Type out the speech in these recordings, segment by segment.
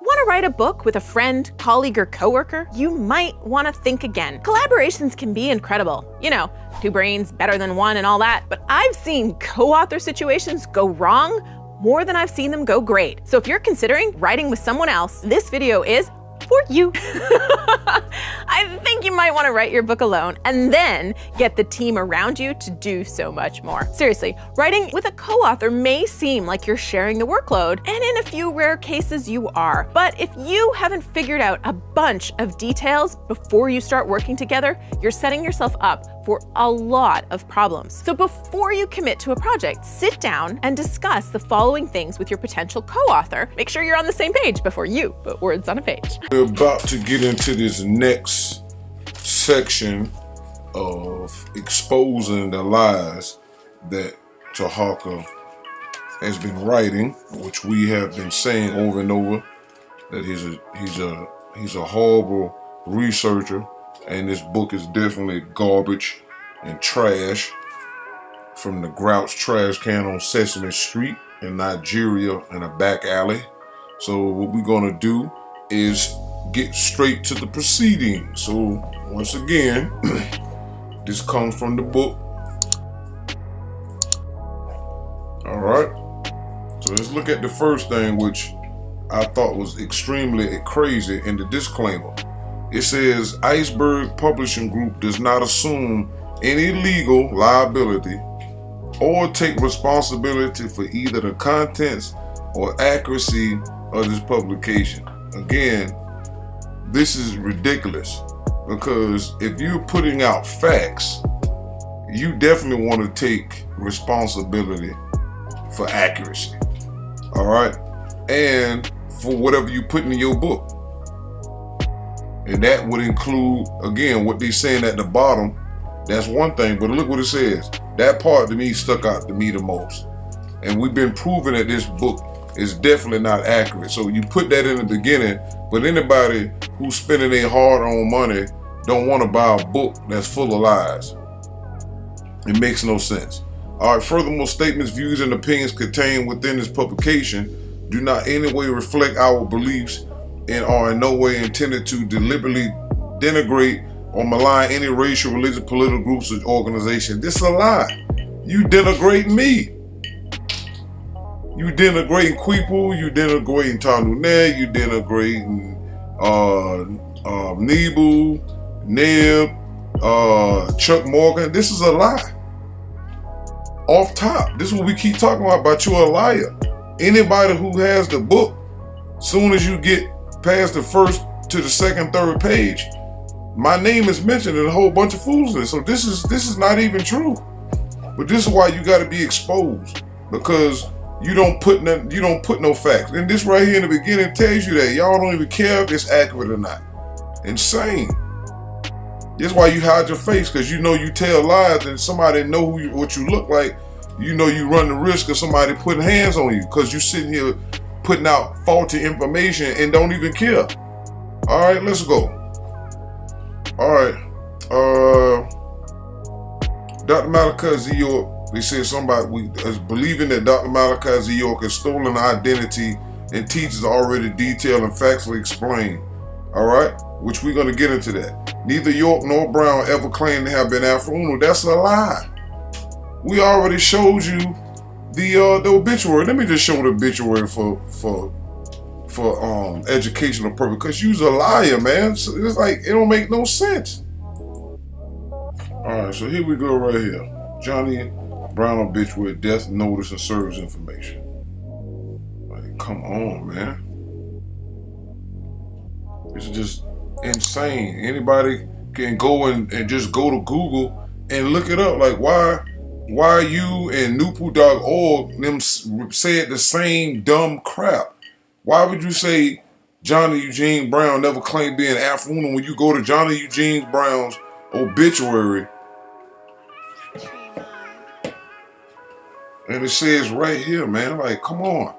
Want to write a book with a friend, colleague, or coworker? You might want to think again. Collaborations can be incredible. You know, two brains better than one and all that, but I've seen co-author situations go wrong more than I've seen them go great. So if you're considering writing with someone else, this video is for you. I think you might want to write your book alone and then get the team around you to do so much more. Seriously, writing with a co-author may seem like you're sharing the workload, and in a few rare cases you are. But if you haven't figured out a bunch of details before you start working together, you're setting yourself up for a lot of problems. So before you commit to a project, sit down and discuss the following things with your potential co-author. Make sure you're on the same page before you put words on a page. We're about to get into this next section of exposing the lies that Taharqa has been writing, which we have been saying over and over that he's a horrible researcher, and this book is definitely garbage and trash from the Grouch trash can on Sesame Street in Nigeria in a back alley. So what we're gonna do is get straight to the proceedings. So once again, this comes from the book. All right. So let's look at the first thing, which I thought was extremely crazy in the disclaimer. It says, Iceberg Publishing Group does not assume any legal liability or take responsibility for either the contents or accuracy of this publication. Again, this is ridiculous, because if you're putting out facts, you definitely want to take responsibility for accuracy. All right? And for whatever you put in your book. And that would include, again, what they're saying at the bottom. That's one thing, but look what it says. That part to me stuck out to me the most. And we've been proving that this book is definitely not accurate. So you put that in the beginning, but anybody who's spending their hard-earned money don't want to buy a book that's full of lies. It makes no sense. All right, furthermore, statements, views, and opinions contained within this publication do not in any way reflect our beliefs and are in no way intended to deliberately denigrate or malign any racial, religious, political groups or organization. This is a lie. You denigrate me. You denigrating Kweepu, you denigrating Tanune, you denigrating Nebu, Neb, Chuck Morgan. This is a lie. Off top, this is what we keep talking about you're a liar. Anybody who has the book, soon as you get past the first to the second, third page, my name is mentioned in a whole bunch of foolishness. So this is not even true. But this is why you got to be exposed, because you don't put no facts. And this right here in the beginning tells you that y'all don't even care if it's accurate or not. Insane. That's why you hide your face, because you know you tell lies and somebody know what you look like. You know you run the risk of somebody putting hands on you, because you sitting here putting out faulty information and don't even care. All right, let's go. All right. Dr. Malachi Z. York, they said somebody is believing that Dr. Malachi Z. York has stolen identity and teachers already detailed and factually explained. All right, which we're going to get into that. Neither York nor Brown ever claimed to have been Afro-Uno. That's a lie. We already showed you the obituary. Let me just show the obituary for educational purpose, because you's a liar, man. So it's like it don't make no sense. All right, so here we go right here. Johnny Brown obituary, death notice, and service information. Like, come on, man. It's just insane. Anybody can go and just go to Google and look it up. Like, why you and NoopooH them said the same dumb crap? Why would you say Johnny Eugene Brown never claimed being Afro-Uno when you go to Johnny Eugene Brown's obituary and it says right here, man, like, come on.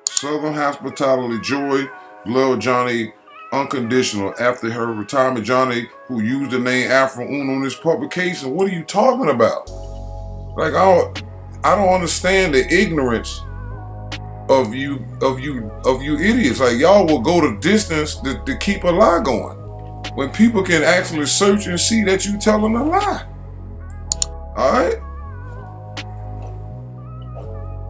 Southern Hospitality, Joy, love Johnny unconditional. After her retirement, Johnny, who used the name Afro-Uno in this publication. What are you talking about? Like, I don't understand the ignorance of you idiots. Like, y'all will go the distance to keep a lie going, when people can actually search and see that you telling a lie. All right.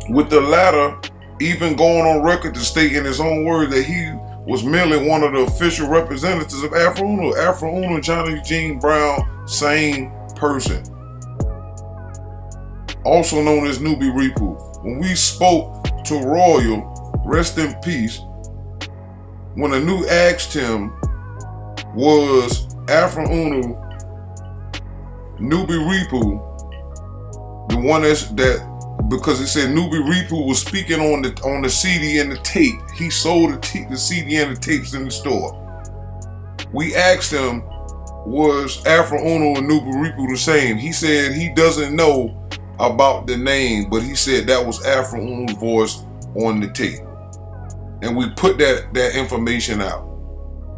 With the latter even going on record to state in his own words that he was merely one of the official representatives of Afro Uno. Afro Uno, Johnny Eugene Brown, same person. Also known as NoopooH. When we spoke to Royal, rest in peace, when Anu asked him, was Afro Uno NoopooH, the one that because it said NoopooH was speaking on the CD and the tape. He sold the CD and the tapes in the store. We asked him, was Afro Uno and NoopooH the same? He said he doesn't know about the name, but he said that was Afro Uno's voice on the tape. And we put that information out.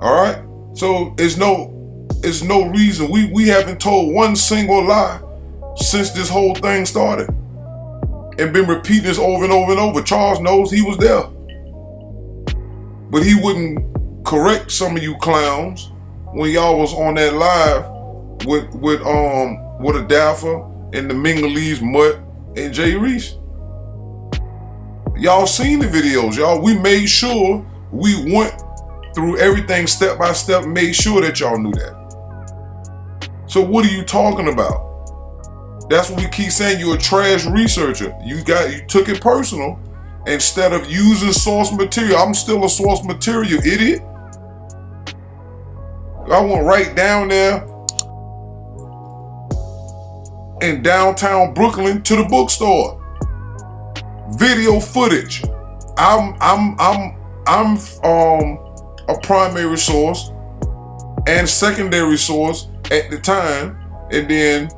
All right? So it's no reason. We haven't told one single lie since this whole thing started. And been repeating this over and over and over. Charles knows, he was there. But he wouldn't correct some of you clowns when y'all was on that live with Adalpha and the Mingalese Mutt and Jay Reese. Y'all seen the videos, y'all. We made sure we went through everything step by step, made sure that y'all knew that. So what are you talking about? That's what we keep saying. You're a trash researcher. You took it personal instead of using source material. I'm still a source material, idiot. I went right down there in downtown Brooklyn to the bookstore. Video footage. I'm a primary source and secondary source at the time, and then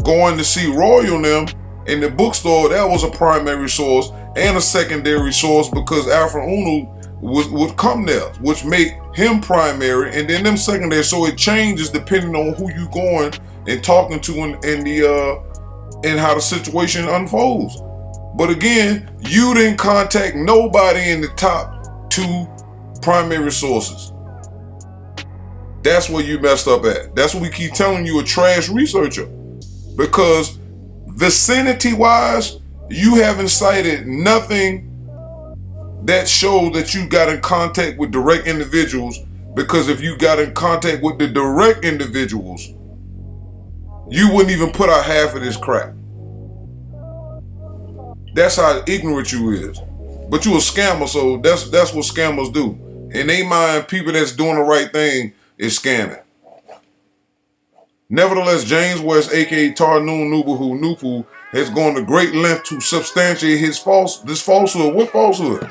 going to see Royal and them in the bookstore, that was a primary source and a secondary source because Afro Uno would come there, which made him primary and then them secondary. So it changes depending on who you going and talking to and how the situation unfolds. But again, you didn't contact nobody in the top 2 primary sources. That's where you messed up at. That's what we keep telling you, a trash researcher. Because vicinity-wise, you haven't cited nothing that shows that you got in contact with direct individuals. Because if you got in contact with the direct individuals, you wouldn't even put out half of this crap. That's how ignorant you is. But you a scammer, so that's what scammers do. In they mind, people that's doing the right thing is scamming. Nevertheless, James West, aka NoopooH, has gone to great length to substantiate this falsehood. What falsehood?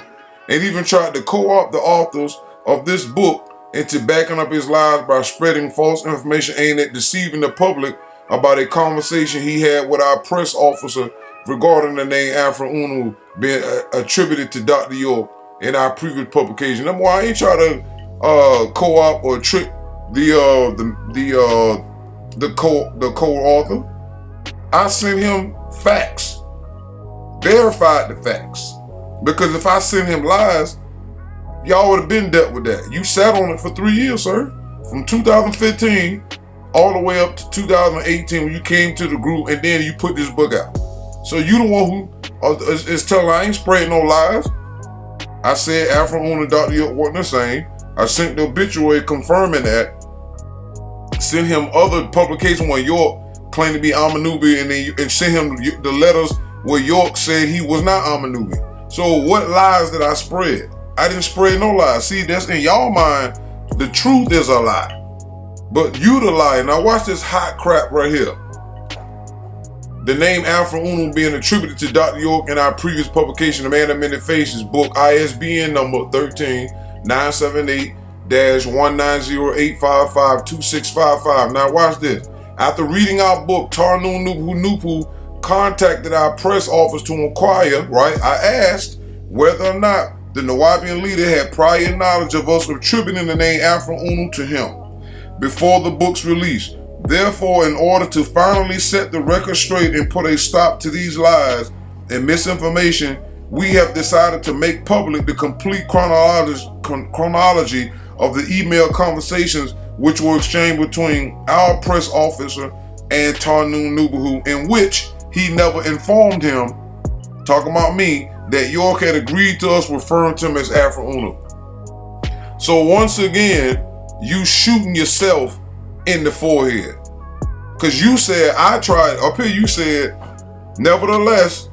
And even tried to co-opt the authors of this book into backing up his lies by spreading false information aimed at deceiving the public about a conversation he had with our press officer regarding the name Afro Uno being attributed to Dr. York in our previous publication. That's why I ain't try to co-op or trick the co-author. I sent him facts, verified the facts. Because if I sent him lies, y'all would have been dealt with that. You sat on it for 3 years, sir. From 2015 all the way up to 2018 when you came to the group, and then you put this book out. So you the one who is telling I ain't spreading no lies. I said Afro Uno and Dr. York wasn't the same. I sent the obituary confirming that. Sent him other publications where York claimed to be Amanubi, and sent him the letters where York said he was not Amanubi. So what lies did I spread? I didn't spread no lies. See, that's in y'all mind. The truth is a lie. But you the lie. Now watch this hot crap right here. The name Afro Uno being attributed to Dr. York in our previous publication, The Man of Many Faces book, ISBN number 13-978-190-855-2655. Now watch this. After reading our book, NoopooH contacted our press office to inquire, right? I asked whether or not the Nawabian leader had prior knowledge of us attributing the name Afro Uno to him before the book's release. Therefore, in order to finally set the record straight and put a stop to these lies, and misinformation, we have decided to make public the complete chronology of the email conversations which were exchanged between our press officer and NoopooH, in which he never informed him, talking about me, that York had agreed to us referring to him as Afro-Uno. So once again, you shooting yourself in the forehead. Because you said, I tried, up here you said, nevertheless,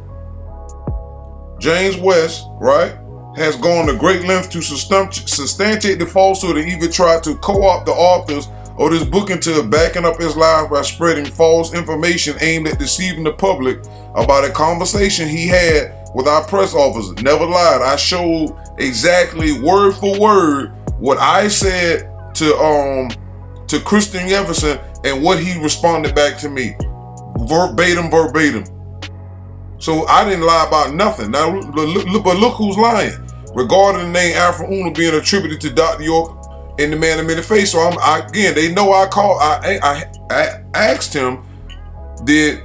James West, right, has gone to great length to substantiate the falsehood and even tried to co-opt the authors of this book into backing up his lies by spreading false information aimed at deceiving the public about a conversation he had with our press officer. Never lied. I showed exactly word for word what I said to Christian Yevenson and what he responded back to me. Verbatim. So I didn't lie about nothing. Now, but look who's lying. Regarding the name Afro-Uno being attributed to Dr. York in the Man in the Face. So again, they know I called. I asked him, did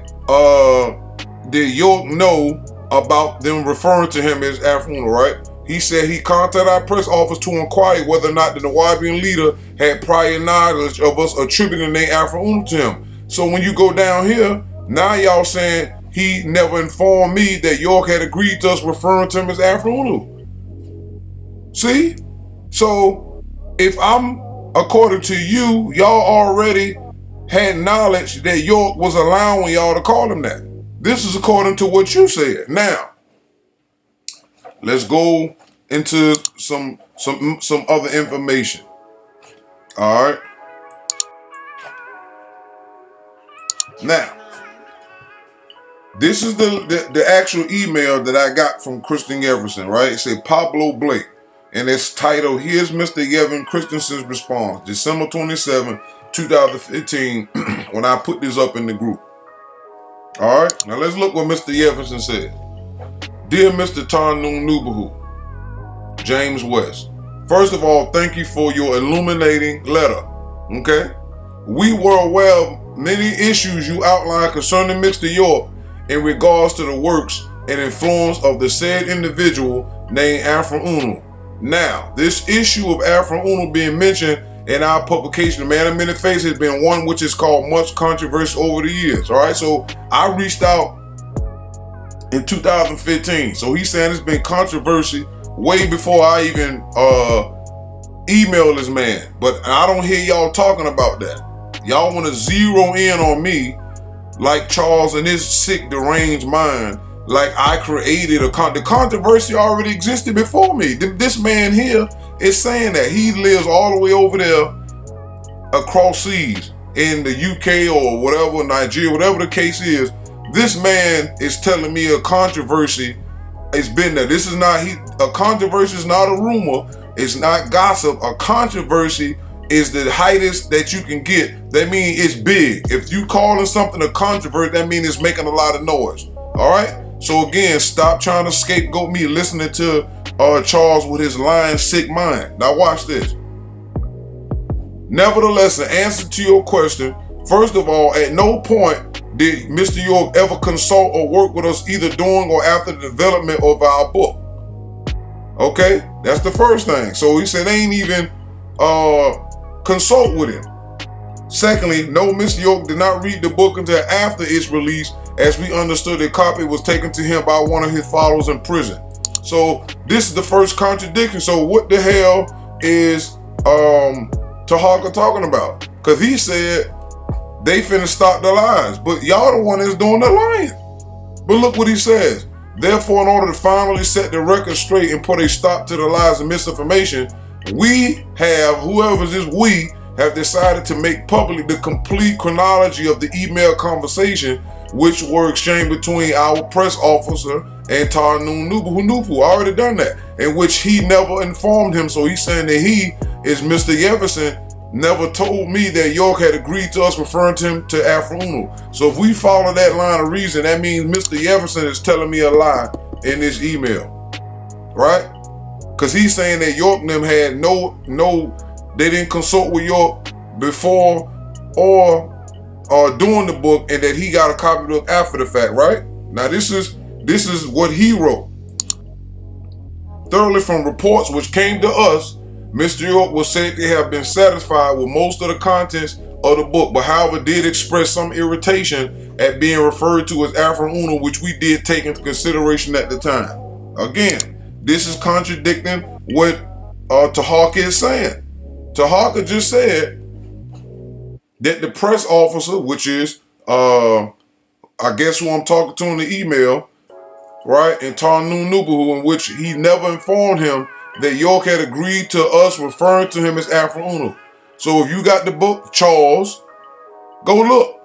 York know about them referring to him as Afro-Uno, right? He said he contacted our press office to inquire whether or not the Nubian leader had prior knowledge of us attributing the name Afro-Uno to him. So when you go down here, now y'all saying he never informed me that York had agreed to us referring to him as Afro-Uno. See? So if I'm, according to you, y'all already had knowledge that York was allowing y'all to call him that. This is according to what you said. Now, let's go into some other information. All right. Now, this is the actual email that I got from Christian Yevenson, right? It said Pablo Blake, and it's titled, "Here's Mr. Yevon Christensen's response, December 27, 2015, when I put this up in the group." All right, now let's look what Mr. Yevenson said. "Dear Mr. NoopooH, James West, first of all, thank you for your illuminating letter, okay? We were aware of many issues you outlined concerning Mr. York in regards to the works and influence of the said individual named Afro-Uno. Now, this issue of Afro-Uno being mentioned in our publication, The Man in Many Faces, has been one which is caused much controversy over the years. All right, so I reached out in 2015. So he's saying it's been controversy way before I even emailed this man. But I don't hear y'all talking about that. Y'all want to zero in on me like Charles and his sick, deranged mind, like I created the controversy already existed before me. This man here is saying that he lives all the way over there across seas in the UK or whatever, Nigeria, whatever the case is. This man is telling me a controversy has been there. This is not, a controversy is not a rumor. It's not gossip. A controversy is the highest that you can get. That means it's big. If you calling something a controversy, that means it's making a lot of noise. All right? So again, stop trying to scapegoat me listening to Charles with his lying, sick mind. Now watch this. Nevertheless, in answer to your question, first of all, at no point did Mr. York ever consult or work with us either during or after the development of our book. Okay? That's the first thing. So he said they ain't even consult with him. Secondly, no, Mr. York did not read the book until after its release, as we understood a copy was taken to him by one of his followers in prison. So this is the first contradiction. So what the hell is Taharqa talking about? Because he said they finna stop the lies, but y'all the one that's doing the lying. But look what he says. Therefore, in order to finally set the record straight and put a stop to the lies and misinformation, we have, whoever's this we, have decided to make public the complete chronology of the email conversation which were exchanged between our press officer and NoopooH. I already done that, in which he never informed him. So he's saying that he is Mr. Yevenson never told me that York had agreed to us referring to him to Afro-Uno. So if we follow that line of reason, that means Mr. Yevenson is telling me a lie in this email, right? Because he's saying that York and them had they didn't consult with York before or during the book, and that he got a copy of the book after the fact, right? Now this is This is what he wrote. Thirdly, from reports which came to us, Mr. York was said to have been satisfied with most of the contents of the book, but however did express some irritation at being referred to as Afro Uno, which we did take into consideration at the time. Again, this is contradicting what Taharqa is saying. Taharqa just said that the press officer, which is, I guess who I'm talking to in the email, right, and NoopooH, in which he never informed him that York had agreed to us referring to him as Afro Uno. So if you got the book, Charles, go look.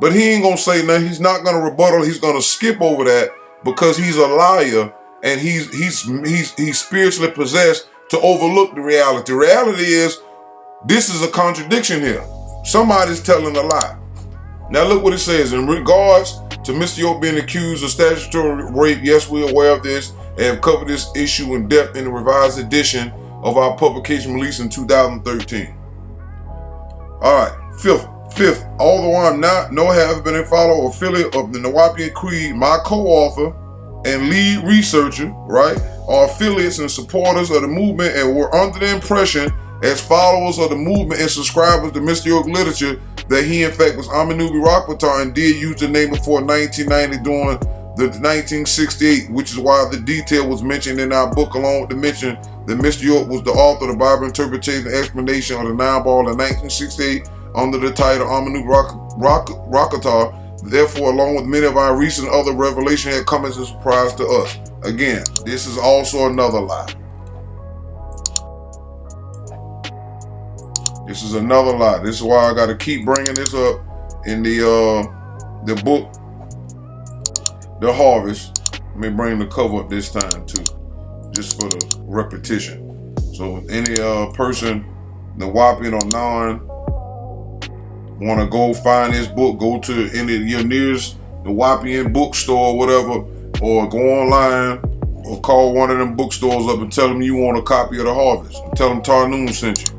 But he ain't gonna say nothing. He's not gonna rebuttal. He's gonna skip over that because he's a liar and he's spiritually possessed to overlook the reality. The reality is this is a contradiction here. Somebody's telling a lie. Now look what it says. In regards to Mr. York being accused of statutory rape, yes, we're aware of this and have covered this issue in depth in the revised edition of our publication released in 2013. All right, fifth, although I'm not, nor have been a follower or affiliate of the Nuwaubian Creed, my co-author and lead researcher, right, are affiliates and supporters of the movement and were under the impression as followers of the movement and subscribers to Mr. York literature that he in fact was Amanubi Rakpatar and did use the name before 1990 during the 1968, which is why the detail was mentioned in our book along with the mention that Mr. York was the author of the Bible interpretation and explanation of the nine ball in 1968 under the title Amanubi Rakpatar. Therefore, along with many of our recent other revelations had come as a surprise to us. Again, this is also another lie. This is another lie. This is why I got to keep bringing this up in the book, The Harvest. Let me bring the cover up this time too, just for the repetition. So any person, Nuwaubian or non, want to go find this book, go to any of your nearest Nuwaubian bookstore or whatever, or go online or call one of them bookstores up and tell them you want a copy of The Harvest. Tell them Tarnoon sent you.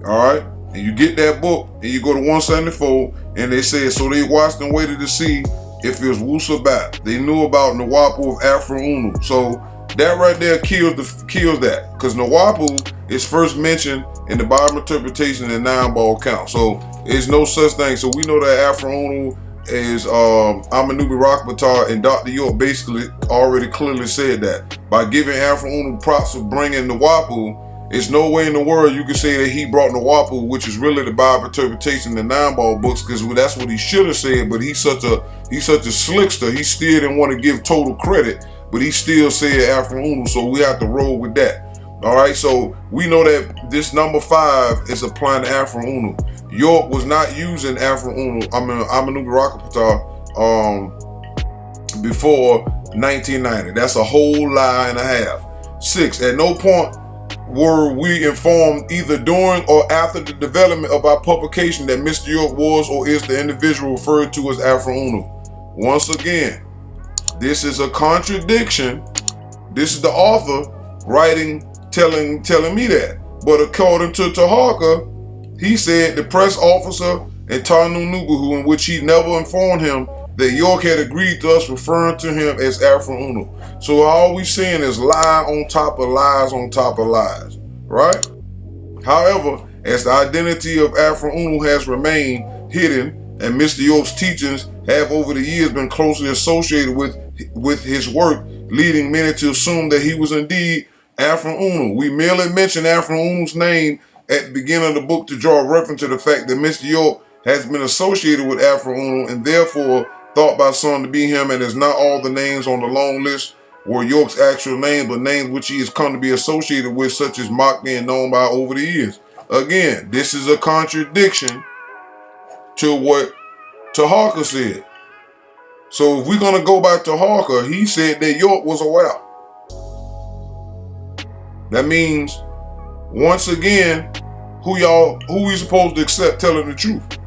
All right, and you get that book and you go to 174 and they said, so they watched and waited to see if it was Wusabat. They knew about NoopooH of Afro Uno. So that right there kills that, because NoopooH is first mentioned in the Bible interpretation and nine ball count. So there's no such thing. So we know that Afro Uno is Amanubi Rakpatar, and Dr. York basically already clearly said that. By giving Afro Uno props for bringing NoopooH, it's no way in the world you can say that he brought NoopooH, which is really the Bible interpretation, the nine ball books, because that's what he should have said. But he's such a slickster. He still didn't want to give total credit, but he still said Afro Uno. So we have to roll with that. All right. So we know that this number 5 is applying to Afro Uno. York was not using Afro Uno. Amanubi Rakpatar before 1990. That's a whole lie and a half. 6. At no point were we informed either during or after the development of our publication that Mr. York was or is the individual referred to as Afro Uno. Once again, this is a contradiction. This is the author writing, telling me that. But according to Taharqa, he said the press officer and NoopooH, in which he never informed him that York had agreed to us referring to him as Afro Uno. So all we seeing is lie on top of lies on top of lies, right? However, as the identity of Afro Uno has remained hidden, and Mr. York's teachings have over the years been closely associated with his work, leading many to assume that he was indeed Afro Uno. We merely mention Afro Uno's name at the beginning of the book to draw reference to the fact that Mr. York has been associated with Afro Uno and therefore thought by some to be him, and is not all the names on the long list were York's actual name, but names which he has come to be associated with, such as mocked and known by over the years. Again, this is a contradiction to what Taharqa said. So if we're going to go by Taharqa, he said that York was aware. That means, once again, who we supposed to accept telling the truth?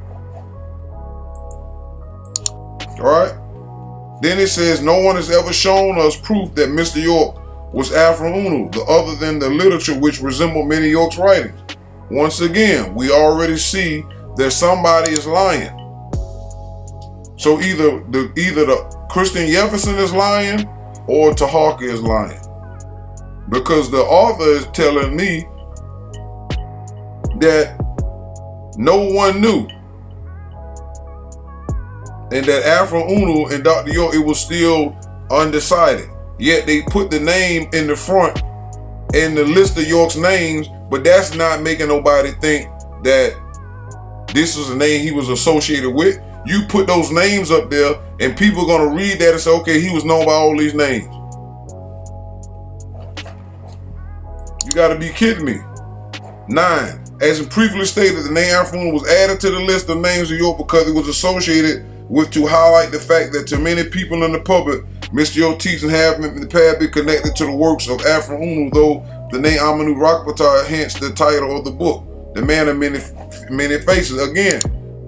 All right. Then it says, no one has ever shown us proof that Mr. York was Afro Uno, other than the literature which resembled many York's writings. Once again, we already see that somebody is lying. So either the Christian Yevenson is lying or Taharqa is lying. Because the author is telling me that no one knew. And that Afro Unu and Dr. York, it was still undecided. Yet they put the name in the front in the list of York's names, but that's not making nobody think that this is a name he was associated with. You put those names up there and people are going to read that and say, okay, he was known by all these names. You got to be kidding me. 9. As previously stated, the name Afro Unu was added to the list of names of York because it was associated with, to highlight the fact that to many people in the public, Mr. York teaching have in the past been connected to the works of Afro Unu, though the name Amanu Rakpatar, hence the title of the book, The Man of Many Faces. Again,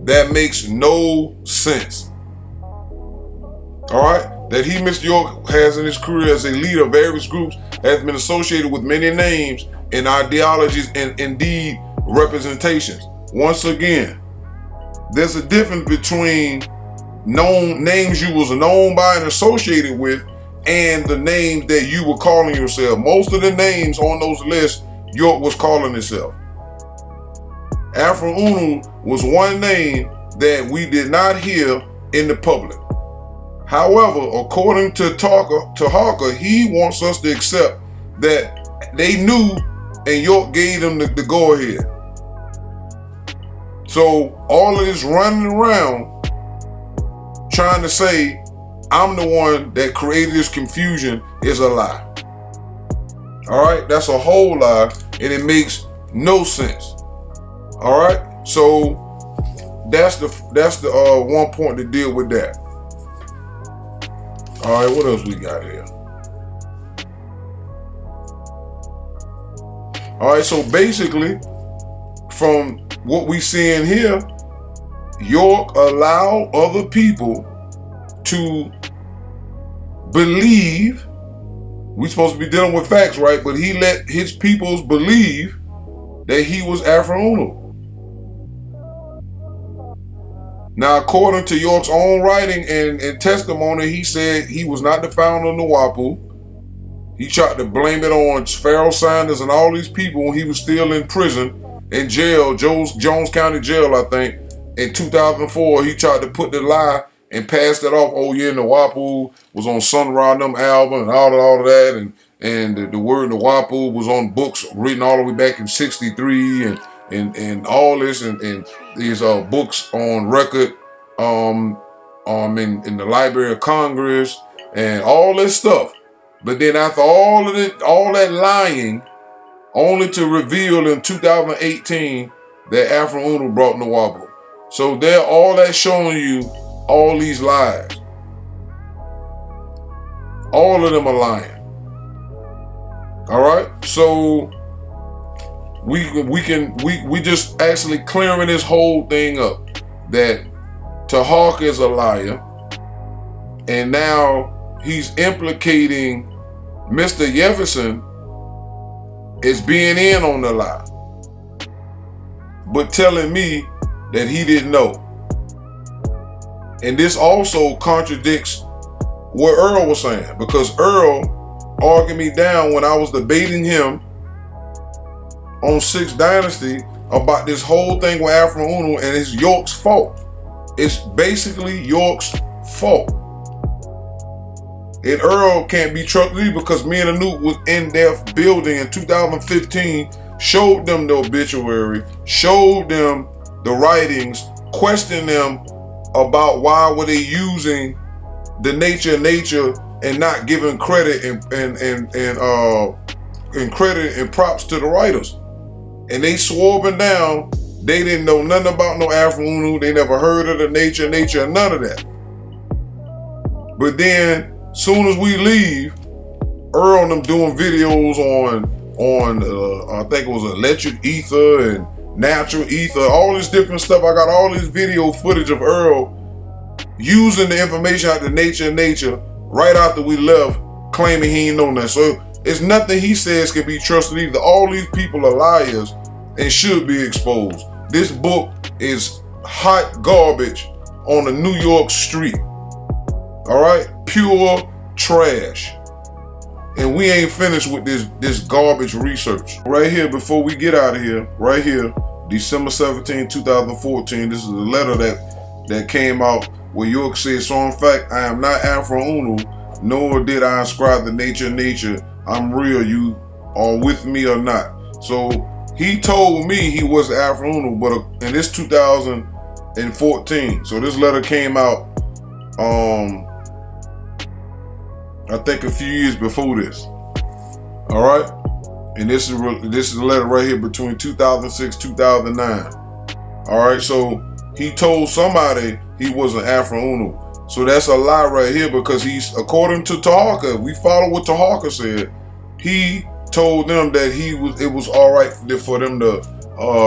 that makes no sense. Alright? That he, Mr. York, has in his career as a leader of various groups, has been associated with many names and ideologies and indeed representations. Once again, there's a difference between known names you was known by and associated with and the names that you were calling yourself. Most of the names on those lists, York was calling himself. Afro Unu was one name that we did not hear in the public. However, according to Taharqa, he wants us to accept that they knew and York gave them the go-ahead. So all of this running around trying to say I'm the one that created this confusion is a lie. All right, that's a whole lie, and it makes no sense. All right, so that's the one point to deal with that. All right, what else we got here? All right, so basically, from what we seeing here, York allowed other people to believe. We're supposed to be dealing with facts, right? But he let his peoples believe that he was Afro Unu. Now, according to York's own writing and testimony, he said he was not the founder of NoopooH. He tried to blame it on Pharaoh Sanders and all these people when he was still in prison, in jail, Jones County Jail, I think. In 2004, he tried to put the lie and passed it off. Oh yeah, NoopooH was on Sun Ra and them album and all of that, and the word NoopooH was on books written all the way back in '63, and all this, and these books on record in the Library of Congress and all this stuff. But then after all that lying, only to reveal in 2018 that Afro Unu brought NoopooH. So they're all that showing you all these lies. All of them are lying. All right. So we just actually clearing this whole thing up, that Taharqa is a liar, and now he's implicating Mr. Yevenson as being in on the lie, but telling me that he didn't know. And this also contradicts what Earl was saying, because Earl argued me down when I was debating him on 6th Dynasty about this whole thing with Afro Unu, and it's York's fault. It's basically York's fault. And Earl can't be trusted because me and Anoop was in their building in 2015, showed them the obituary, showed them the writings, questioned them about why were they using the nature and not giving credit and credit and props to the writers. And they swore up and down they didn't know nothing about no Afro Unu. They never heard of the nature, none of that. But then, soon as we leave, Earl and them doing videos on I think it was electric ether and natural ether, all this different stuff. I got all this video footage of Earl using the information out of nature right after we left, claiming he ain't know that. So it's nothing he says can be trusted either. All these people are liars and should be exposed. This book is hot garbage on a New York street. All right, pure trash. And we ain't finished with this garbage research. Right here, before we get out of here, right here, December 17, 2014, this is a letter that came out where York said, so in fact, I am not Afro Uno, nor did I ascribe the nature. I'm real, you are with me or not. So he told me he was Afro Uno, but in this 2014. So this letter came out, I think a few years before this. All right, and this is a letter right here between 2006, 2009. All right, so he told somebody he was an Afro Uno. So that's a lie right here, because he's, according to Taharqa, we follow what Taharqa said. He told them that it was all right for them to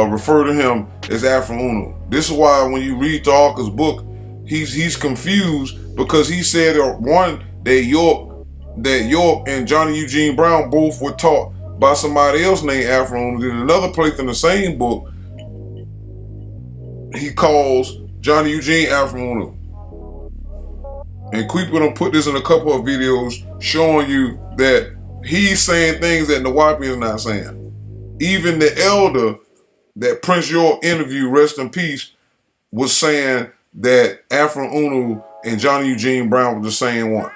refer to him as Afro Uno. This is why when you read Taharqa's book, he's confused, because he said that York and Johnny Eugene Brown both were taught by somebody else named Afro Uno. Then another place in the same book, he calls Johnny Eugene Afro Uno. And Queeper put this in a couple of videos showing you that he's saying things that Nawapi is not saying. Even the elder that Prince York interviewed, rest in peace, was saying that Afro Uno and Johnny Eugene Brown were the same one.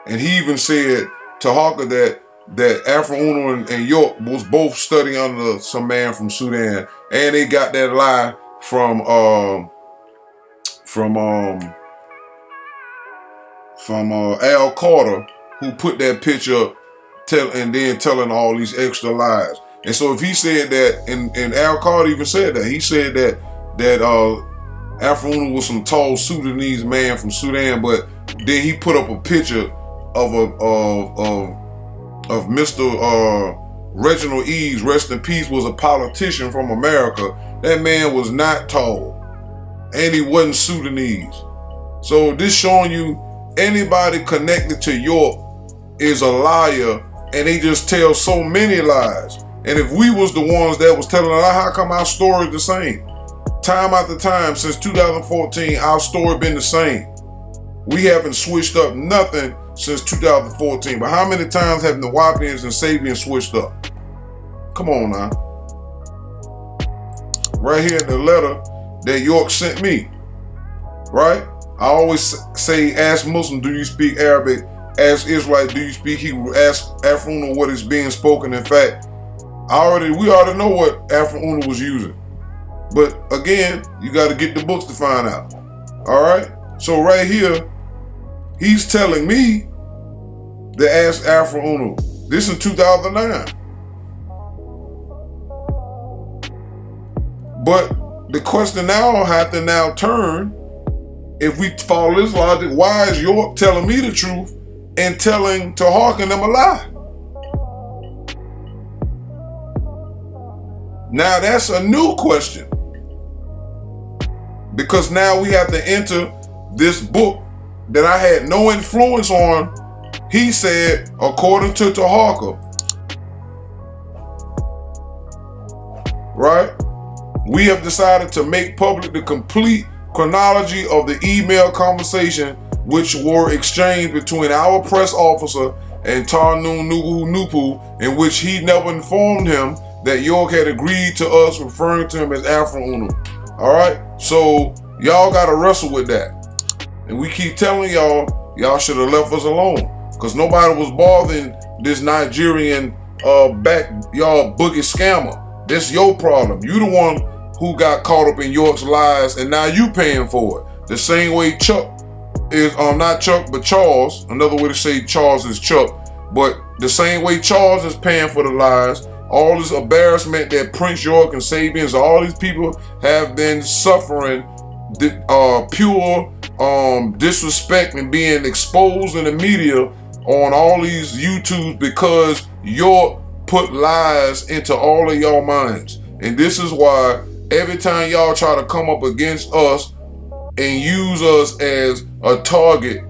And he even said to Harker that Afro Uno and York was both studying under some man from Sudan, and they got that lie from Al Carter, who put that picture up, telling all these extra lies. And so if he said that, and Al Carter even said that, he said that Afro Uno was some tall Sudanese man from Sudan, but then he put up a picture of Mr. Reginald Eves, rest in peace, was a politician from America. That man was not tall, and he wasn't Sudanese. So this showing you anybody connected to York is a liar, and they just tell so many lies. And if we was the ones that was telling a lie, how come our story is the same? Time after time, since 2014, our story been the same. We haven't switched up nothing since 2014. But how many times have Nawapians and Sabians switched up? Come on now. Right here in the letter that York sent me, right? I always say, ask Muslim, do you speak Arabic? Ask Israelite, do you speak Hebrew? Ask Afro Uno what is being spoken. In fact, we already know what Afro Uno was using. But again, you got to get the books to find out. All right? So right here, he's telling me to ask Afro Uno. This in 2009. But the question now have to now turn, if we follow this logic, why is York telling me the truth and telling Taharqa and them a lie? Now that's a new question, because now we have to enter this book that I had no influence on. He said, according to Taharqa, right? We have decided to make public the complete chronology of the email conversation which were exchanged between our press officer and NoopooH, in which he never informed him that York had agreed to us referring to him as Afro Uno. All right, so y'all got to wrestle with that. And we keep telling y'all should have left us alone, because nobody was bothering this Nigerian backyard boogie scammer. This your problem. You the one who got caught up in York's lies, and now you paying for it. The same way Chuck is, not Chuck, but Charles. Another way to say Charles is Chuck. But the same way Charles is paying for the lies, all this embarrassment that Prince York and Sabians, all these people have been suffering, pure disrespect and being exposed in the media on all these YouTubes, because York put lies into all of y'all minds. And this is why every time y'all try to come up against us and use us as a target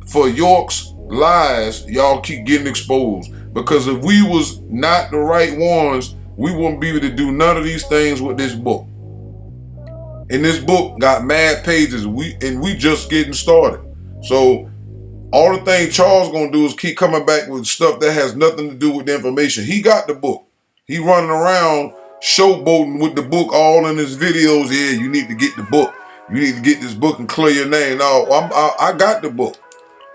for York's lies, y'all keep getting exposed. Because if we was not the right ones, we wouldn't be able to do none of these things with this book. And this book got mad pages. We just getting started. So all the thing Charles gonna do is keep coming back with stuff that has nothing to do with the information. He got the book. He running around showboating with the book all in his videos. Yeah, you need to get the book. You need to get this book and clear your name. No, I got the book.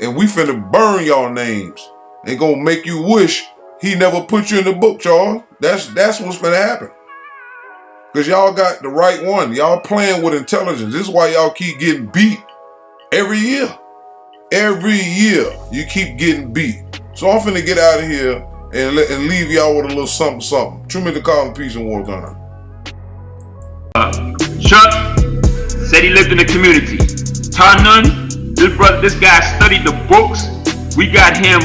And we finna burn y'all names. And gonna make you wish he never put you in the book, Charles. That's what's gonna happen. Because y'all got the right one. Y'all playing with intelligence. This is why y'all keep getting beat every year. Every year you keep getting beat. So I'm finna get out of here and leave y'all with a little something. True me to call him peace and war time. Chuck said he lived in the community. Tarnun, this guy studied the books. We got him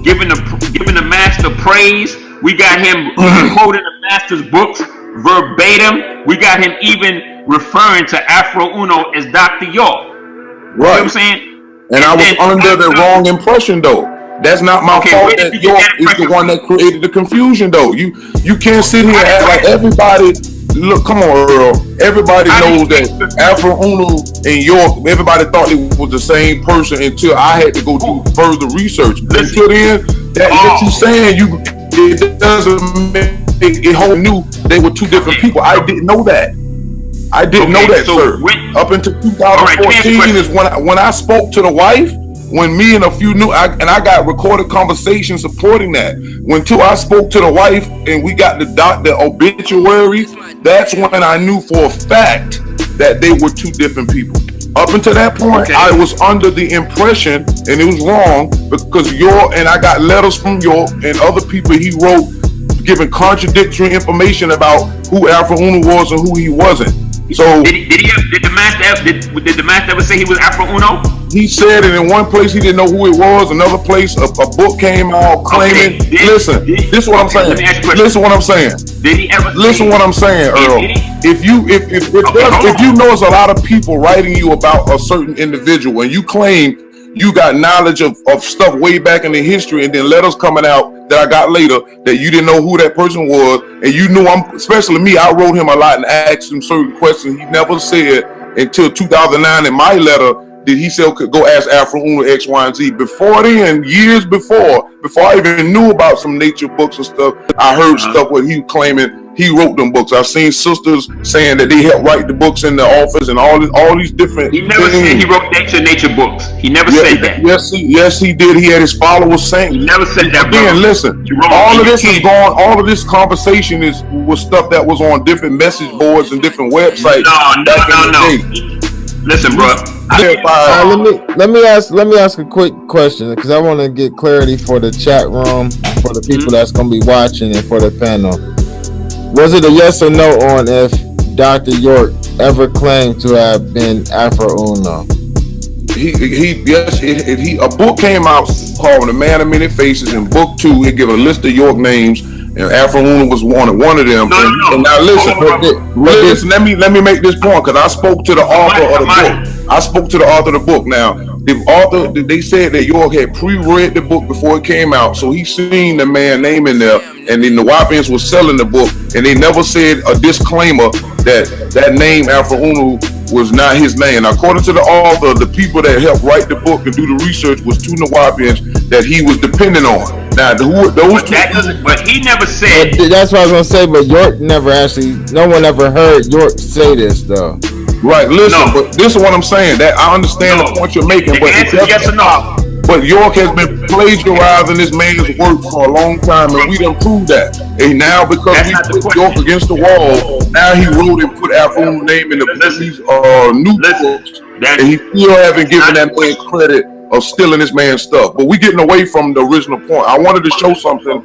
giving the master praise. We got him quoting the master's books verbatim. We got him even referring to Afro Uno as Dr. York. Right. You know what I'm saying? And I was under the wrong impression though. That's not my fault that York is the one that created the confusion though. You can't sit here and act like everybody. Look, come on, Earl. Everybody knows that Afro Uno and York, everybody thought it was the same person until I had to go do further research. Until then, what you saying, it doesn't make it whole new. They were two different people. I didn't know that. I didn't know that, sir. Up until 2014 is when I spoke to the wife. When me and a few I got recorded conversations supporting that. When I spoke to the wife and we got the obituary, that's when I knew for a fact that they were two different people. Up until that point, I was under the impression, and it was wrong, because I got letters from York and other people he wrote giving contradictory information about who Afro Uno was and who he wasn't. So did the master ever say he was Afro Uno? He said it in one place. He didn't know who it was. Another place, a book came out claiming. Listen, this is what I'm saying. Listen what I'm saying. Did he ever? Listen what I'm saying, Earl. If you know there's a lot of people writing you about a certain individual, and you claim you got knowledge of stuff way back in the history, and then letters coming out that I got later that you didn't know who that person was, and you knew especially me, I wrote him a lot and asked him certain questions he never said until 2009 in my letter. Did he say, okay, go ask Afro Uno X, Y, and Z? Before then, years before I even knew about some nature books and stuff, I heard stuff where he was claiming he wrote them books. I've seen sisters saying that they helped write the books in the office and all these different. He never said he wrote nature books. He never said that. Yes, he did. He had his followers saying. He never said that. Again, listen. All of this is going. All of this conversation was stuff that was on different message boards and different websites. No. Listen, bro. Let me ask a quick question, because I want to get clarity for the chat room, for the people that's going to be watching, and for the panel. Was it a yes or no on if Dr. York ever claimed to have been Afro Uno? A book came out called The Man of Many Faces. In book 2, he gave a list of York names, and Afro Uno was one of them. And now listen, let me make this point, because I spoke to the author of the book. I spoke to the author of the book. Now, the author, they said that York had pre-read the book before it came out, so he seen the man name in there, and then the Wapians was selling the book, and they never said a disclaimer that name Afro Uno was not his name. Now, according to the author, the people that helped write the book and do the research was two Nawapians that he was dependent on. Now, but he never said. That's what I was gonna say. But York never no one ever heard York say this though. Right. Listen, but this is what I'm saying. That I understand the point you're making, but yes or no. But York has been plagiarizing this man's work for a long time, and we done proved that. And now, because we put York against the wall, now he wrote and put Afro Uno's name in the new books, and he still haven't given that man credit of stealing this man's stuff. But we getting away from the original point. I wanted to show something